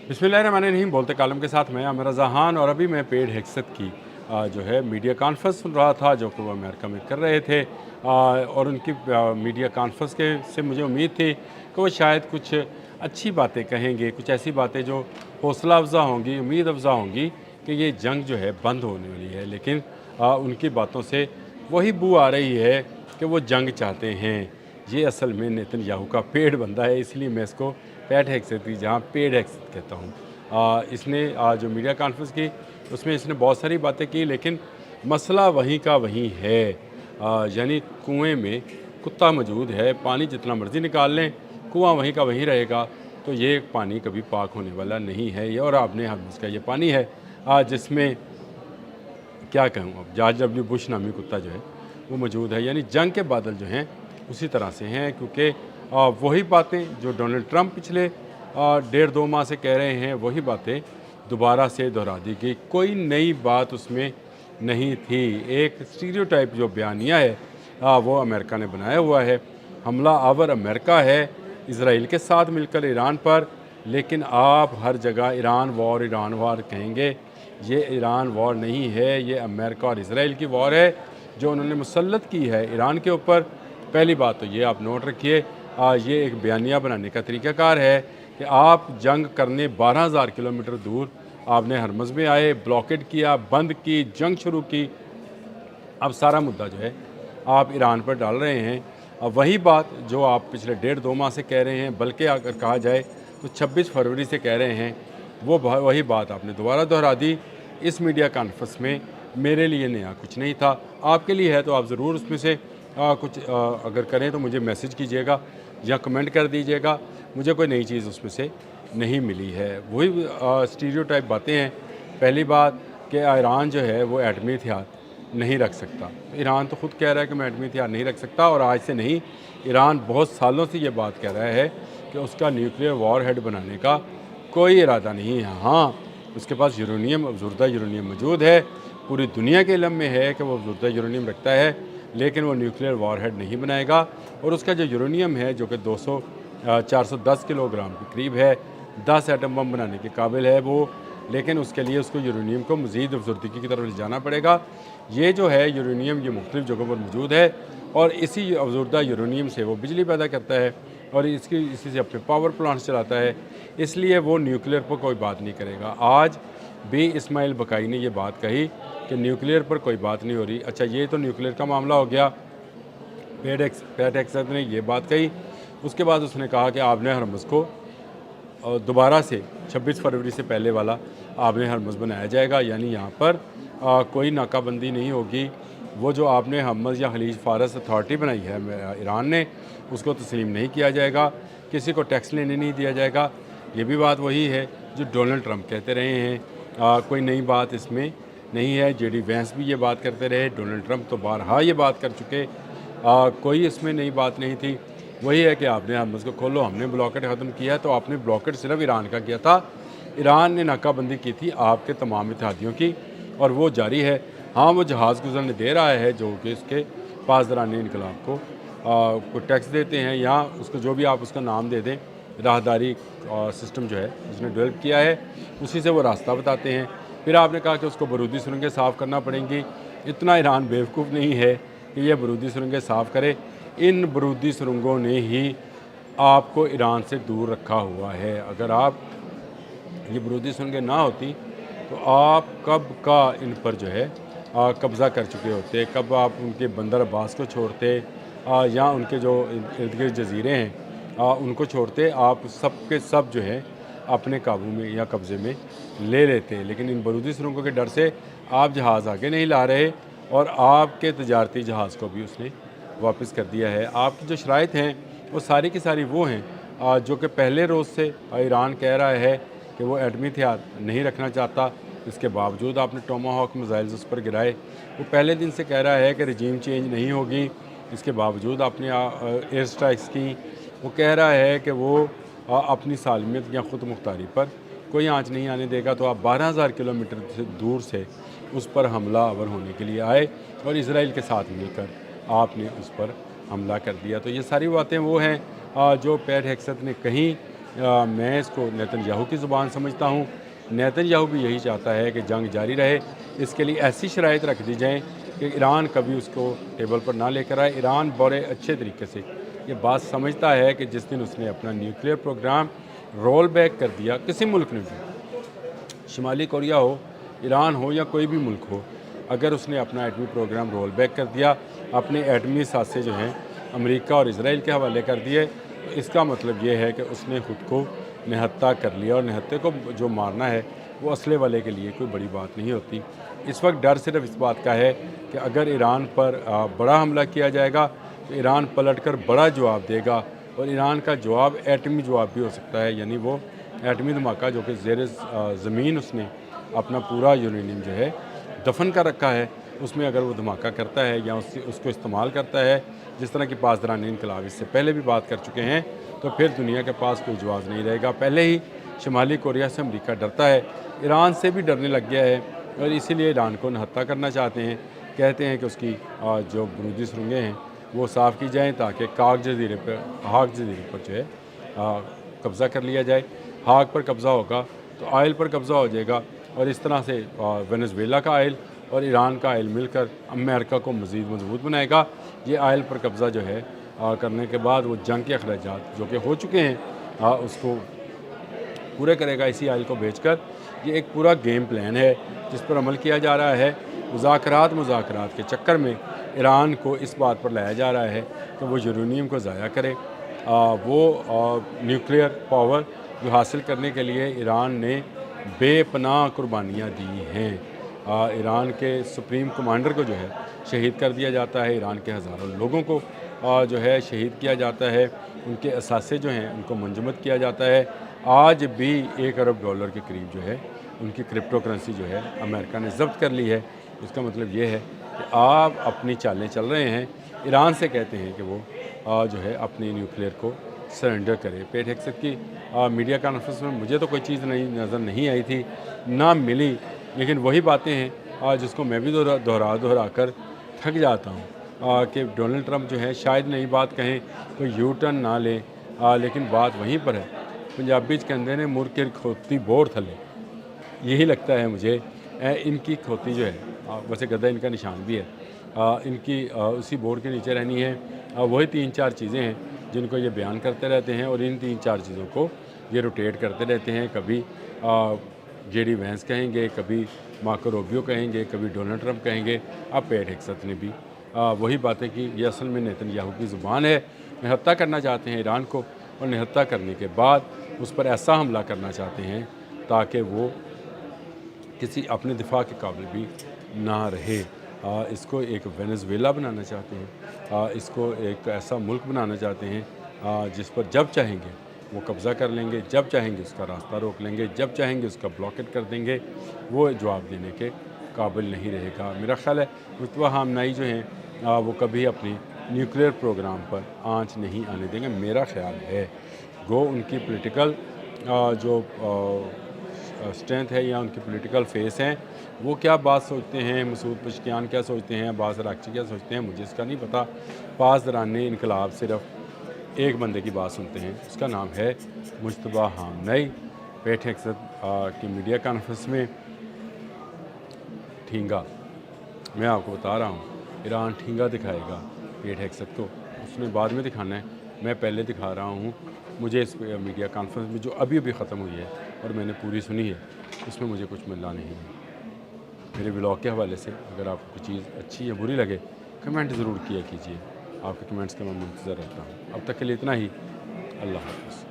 बिस्मिल्लाहिर्रहमानिर्रहीम। बोलते कालम के साथ मैं आमिर रज़ा खान। और अभी मैं पेड हेक्सत की जो है मीडिया कॉन्फ्रेंस सुन रहा था जो कि वो अमेरिका में कर रहे थे। और उनकी मीडिया कॉन्फ्रेंस के से मुझे उम्मीद थी कि वो शायद कुछ अच्छी बातें कहेंगे, कुछ ऐसी बातें जो हौसला अफ़ज़ा होंगी, उम्मीद अफ़ज़ा होंगी कि ये जंग जो है बंद होने वाली है। लेकिन उनकी बातों से वही बू आ रही है कि वो जंग चाहते हैं। ये असल में नेतन्याहू का पेड़ बंदा है, इसलिए मैं इसको पैट हेक्सत की जहाँ पेड़ हेक्सत कहता हूँ। इसने जो मीडिया कॉन्फ्रेंस की उसमें इसने बहुत सारी बातें की, लेकिन मसला वहीं का वहीं है। यानी कुएं में कुत्ता मौजूद है, पानी जितना मर्ज़ी निकाल लें कुआं वहीं का वहीं रहेगा। तो ये पानी कभी पाक होने वाला नहीं है ये, और आपने हम इसका ये पानी है जिसमें क्या कहूँ अब, जॉर्ज डब्ल्यू बुश नामी कुत्ता जो है वो मौजूद है। यानी जंग के बादल जो हैं उसी तरह से हैं, क्योंकि वही बातें जो डोनाल्ड ट्रंप पिछले 1.5-2 माह से कह रहे हैं, वही बातें दोबारा से दोहरा दी गई। कोई नई बात उसमें नहीं थी। एक स्टीरियोटाइप जो बयानिया है वो अमेरिका ने बनाया हुआ है। हमला आवर अमेरिका है इसराइल के साथ मिलकर ईरान पर, लेकिन आप हर जगह ईरान वार कहेंगे। ये ईरान वॉर नहीं है, ये अमेरिका और इसराइल की वॉर है जो उन्होंने मुसल्लत की है ईरान के ऊपर। पहली बात तो ये आप नोट रखिए, ये एक बयानिया बनाने का तरीक़ाकार है कि आप जंग करने 12,000 किलोमीटर दूर आपने हरमज़ में आए, ब्लॉकेट किया, बंद की, जंग शुरू की। अब सारा मुद्दा जो है आप ईरान पर डाल रहे हैं। अब वही बात जो आप पिछले 1.5-2 माह से कह रहे हैं, बल्कि अगर कहा जाए तो 26 फरवरी से कह रहे हैं, वो वही बात आपने दोबारा दोहरा दी इस मीडिया कॉन्फ्रेंस में। मेरे लिए नया कुछ नहीं था, आपके लिए है तो आप ज़रूर उसमें से कुछ अगर करें तो मुझे मैसेज कीजिएगा या कमेंट कर दीजिएगा। मुझे कोई नई चीज़ उसमें से नहीं मिली है, वही स्टीरियोटाइप बातें हैं। पहली बात कि ईरान जो है वो एटमी हथियार नहीं रख सकता। ईरान तो ख़ुद कह रहा है कि मैं एटमी हथियार नहीं रख सकता, और आज से नहीं, ईरान बहुत सालों से ये बात कह रहा है कि उसका न्यूक्लियर वॉर हेड बनाने का कोई इरादा नहीं है। हाँ, उसके पास यूरेनियम, अफजुर्दा यूरेनियम मौजूद है। पूरी दुनिया के इल्म में है कि वो अफजुर्दा यूरेनियम रखता है, लेकिन वो न्यूक्लियर वॉर हेड नहीं बनाएगा। और उसका जो यूरेनियम है जो कि 410 किलोग्राम के करीब है, 10 एटम बम बनाने के काबिल है वो, लेकिन उसके लिए उसको यूरेनियम को मज़ीद अफजर्दगी की तरफ ले जाना पड़ेगा। ये जो है यूरेनियम ये मुख्तलिफ़ जगहों पर मौजूद है, और इसी अफजुर्दा यूरेनियम से वो बिजली पैदा करता है और इसी से अपने पावर प्लांट्स चलाता है। इसलिए वो न्यूक्लियर पर कोई बात नहीं करेगा। आज भी इस्माइल बकाई ने ये बात कही कि न्यूक्लियर पर कोई बात नहीं हो रही। अच्छा, ये तो न्यूक्लियर का मामला हो गया। पैट हेक्सत ने ये बात कही। उसके बाद उसने कहा कि आपने हरमुज़ को दोबारा से 26 फरवरी से पहले वाला आपने हरमुज़ बनाया जाएगा, यानी यहाँ पर कोई नाकाबंदी नहीं होगी। वो जो आपने हरमुज़ या खलीज फ़ारस अथॉरिटी बनाई है ईरान ने, उसको तस्लीम नहीं किया जाएगा, किसी को टैक्स लेने नहीं दिया जाएगा। ये भी बात वही है जो डोनाल्ड ट्रंप कहते रहे हैं। कोई नई बात इसमें नहीं है। जेडी वैंस भी ये बात करते रहे, डोनाल्ड ट्रंप तो बारहा ये बात कर चुके। कोई इसमें नई बात नहीं थी। वही है कि आपने हरमुज़ को खोलो, हमने ब्लॉकेट ख़त्म किया। तो आपने ब्लॉकेट सिर्फ ईरान का किया था, ईरान ने नाकाबंदी की थी आपके तमाम इत्तेहादियों की, और वो जारी है। हाँ, वो जहाज़ गुजरने दे रहा है जो कि उसके पासदारान इनकलाब को टैक्स देते हैं, या उसको जो भी आप उसका नाम दे दें, राहदारी सिस्टम जो है उसने डेवलप किया है, उसी से वो रास्ता बताते हैं। फिर आपने कहा कि उसको बारूदी सुरंगें साफ़ करना पड़ेंगी। इतना ईरान बेवकूफ़ नहीं है कि ये बारूदी सुरंगें साफ़ करे। इन बारूदी सुरंगों ने ही आपको ईरान से दूर रखा हुआ है। अगर आप ये बारूदी सुरंगें ना होती तो आप कब का इन पर जो है कब्ज़ा कर चुके होते, कब आप उनके बंदर अब्बास को छोड़ते, या उनके जो इर्द गिर्द जजीरे हैं उनको छोड़ते। आप सब के सब जो है अपने काबू में या कब्ज़े में ले लेते हैं। लेकिन इन बारूदी सुरंगों के डर से आप जहाज़ आगे नहीं ला रहे, और आपके तजारती जहाज़ को भी उसने वापस कर दिया है। आपकी जो शराइत हैं वो सारी की सारी वो हैं जो कि पहले रोज़ से ईरान कह रहा है कि वो एटमी हथियार नहीं रखना चाहता। इसके बावजूद आपने टोमाहॉक मिसाइल्स उस पर गिराए। वो पहले दिन से कह रहा है कि रजीम चेंज नहीं होगी, इसके बावजूद आपने एयर स्ट्राइक्स की। वो कह रहा है कि वो अपनी सालमियत या ख़ुद मुख्तारी पर कोई आँच नहीं आने देगा। तो आप 12,000 किलोमीटर से दूर से उस पर हमला आवर होने के लिए आए, और इसराइल के साथ मिलकर आपने उस पर हमला कर दिया। तो ये सारी बातें वो हैं जो पैट हेक्सत ने कहीं, میں اس کو نیتن یاہو کی زبان سمجھتا ہوں۔ نیتن یاہو بھی یہی چاہتا ہے کہ جنگ جاری رہے، اس کے لیے ایسی شرائط رکھ دی جائیں کہ ایران کبھی اس کو ٹیبل پر نہ لے کر آئے۔ ایران بڑے اچھے طریقے سے یہ بات سمجھتا ہے کہ جس دن اس نے اپنا نیوکلیئر پروگرام رول بیک کر دیا، کسی ملک نے بھی، شمالی کوریا ہو، ایران ہو یا کوئی بھی ملک ہو، اگر اس نے اپنا ایٹمی پروگرام رول بیک کر دیا، اپنے ایٹمی سازے جو ہیں امریکہ اور اسرائیل کے حوالے کر دیے، تو اس کا مطلب یہ ہے کہ اس نے خود کو نہتہ کر لیا، اور نہتے کو جو مارنا ہے وہ اسلحے والے کے لیے کوئی بڑی بات نہیں ہوتی۔ اس وقت ڈر صرف اس بات کا ہے کہ اگر ایران پر بڑا حملہ کیا جائے گا تو ایران پلٹ کر بڑا جواب دے گا، اور ایران کا جواب ایٹمی جواب بھی ہو سکتا ہے، یعنی وہ ایٹمی دھماکہ جو کہ زیر زمین اس نے اپنا پورا یورینیم جو ہے دفن کر رکھا ہے، اس میں اگر وہ دھماکہ کرتا ہے یا اس کو استعمال کرتا ہے، جس طرح کی پاسداران انقلاب اس سے پہلے بھی بات کر چکے ہیں، تو پھر دنیا کے پاس کوئی جواز نہیں رہے گا۔ پہلے ہی شمالی کوریا سے امریکہ ڈرتا ہے، ایران سے بھی ڈرنے لگ گیا ہے، اور اسی لیے ایران کو نہتہ کرنا چاہتے ہیں۔ کہتے ہیں کہ اس کی جو برودی سرنگیں ہیں وہ صاف کی جائیں تاکہ ہاگ جزیرے پر جو ہے قبضہ کر لیا جائے۔ ہاگ پر قبضہ ہوگا تو آئل پر قبضہ ہو جائے گا، اور اس طرح سے وینزویلا کا آئل اور ایران کا آئل مل کر امریکہ کو مزید مضبوط بنائے گا۔ یہ آئل پر قبضہ جو ہے کرنے کے بعد وہ جنگ کے اخراجات جو کہ ہو چکے ہیں اس کو پورے کرے گا اسی آئل کو بیچ کر۔ یہ ایک پورا گیم پلان ہے جس پر عمل کیا جا رہا ہے۔ مذاکرات کے چکر میں ایران کو اس بات پر لایا جا رہا ہے کہ وہ یورینیم کو ضائع کرے۔ وہ نیوکلیئر پاور جو حاصل کرنے کے لیے ایران نے بے پناہ قربانیاں دی ہیں۔ ایران کے سپریم کمانڈر کو جو ہے شہید کر دیا جاتا ہے، ایران کے ہزاروں لوگوں کو جو ہے شہید کیا جاتا ہے، ان کے اثاثے جو ہیں ان کو منجمد کیا جاتا ہے۔ آج بھی $1 ارب کے قریب جو ہے ان کی کرپٹو کرنسی جو ہے امریکہ نے ضبط کر لی ہے۔ اس کا مطلب یہ ہے کہ آپ اپنی چالیں چل رہے ہیں، ایران سے کہتے ہیں کہ وہ جو ہے اپنی نیوکلیئر کو سرنڈر کرے۔ پیٹ ہیگسٹ کی میڈیا کانفرنس میں مجھے تو کوئی چیز نظر نہیں آئی تھی، نہ ملی، لیکن وہی باتیں ہیں جس کو میں بھی دہرا کر تھک جاتا ہوں کہ ڈونلڈ ٹرمپ جو ہے شاید نئی بات کہیں، کوئی یو ٹرن نہ لیں، لیکن بات وہیں پر ہے۔ پنجابی کہندے نے مڑ کے کھوتی بور تھلے، یہی لگتا ہے مجھے۔ ان کی کھوتی جو ہے ویسے گدھا ان کا نشان بھی ہے، ان کی اسی بورڈ کے نیچے رہنی ہے۔ وہی 3-4 چیزیں ہیں جن کو یہ بیان کرتے رہتے ہیں، اور ان 3-4 چیزوں کو یہ روٹیٹ کرتے رہتے ہیں۔ کبھی جے ڈی وینس کہیں گے، کبھی مارکو روبیو کہیں گے، کبھی ڈونلڈ ٹرمپ کہیں گے۔ اب پیٹ ہیگسٹ نے بھی وہی باتیں کی۔ یہ اصل میں نیتن یاہو کی زبان ہے۔ نہتہ کرنا چاہتے ہیں ایران کو، اور نہتہ کرنے کے بعد اس پر ایسا حملہ کرنا چاہتے ہیں تاکہ وہ کسی اپنے دفاع کے قابل بھی نہ رہے۔ اس کو ایک وینزویلا بنانا چاہتے ہیں، اس کو ایک ایسا ملک بنانا چاہتے ہیں جس پر جب چاہیں گے وہ قبضہ کر لیں گے، جب چاہیں گے اس کا راستہ روک لیں گے، جب چاہیں گے اس کا بلاکٹ کر دیں گے، وہ جواب دینے کے قابل نہیں رہے گا۔ میرا خیال ہے مصطفیٰ خامنئی جو ہیں وہ کبھی اپنی نیوکلیئر پروگرام پر آنچ نہیں آنے دیں گے، میرا خیال ہے۔ گو ان کی پولیٹیکل جو اسٹرینتھ ہے یا ان کی پولیٹیکل فیس ہیں، وہ کیا بات سوچتے ہیں، مسعود پشکیان کیا سوچتے ہیں، عباس عراقچی کیا سوچتے ہیں، مجھے اس کا نہیں پتہ۔ پاسداران انقلاب صرف ایک بندے کی بات سنتے ہیں، اس کا نام ہے مصطفیٰ خامنئی۔ پیٹ ہیگسٹ کی میڈیا کانفرنس میں ٹھینگا، میں آپ کو بتا رہا ہوں، ایران ٹھینگا دکھائے گا پیٹ ہیگسٹ کو، اس نے بعد میں دکھانا ہے، میں پہلے دکھا رہا ہوں۔ مجھے اس میڈیا کانفرنس میں جو ابھی ختم ہوئی ہے اور میں نے پوری سنی ہے، اس میں مجھے کچھ ملا نہیں ہے۔ میرے بلاگ کے حوالے سے اگر آپ کو کوئی چیز اچھی یا بری لگے، کمنٹ ضرور کیا کیجیے۔ آپ کے کمنٹس کا میں منتظر رہتا ہوں۔ اب تک کے لیے اتنا ہی، اللہ حافظ۔